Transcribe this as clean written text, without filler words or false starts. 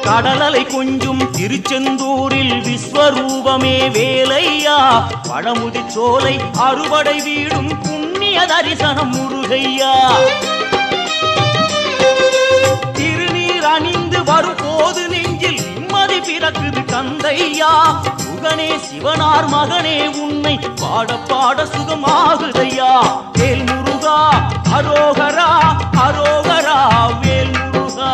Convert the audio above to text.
கடலலை கொஞ்சும் திருச்செந்தூரில் விஸ்வரூபமே வேலையா பழமுதி சோலை அறுபடை வீடும் புண்ணிய தரிசனம் முருகையா திருநீர் அணிந்து வரும் போது நெஞ்சில் நிம்மதி பிறக்குது கந்தையா சுகனே சிவனார் மகனே உன்னை பாட பாட சுகமாகுதையா வேல் முருகா அரோகரா அரோகரா வேல் முருகா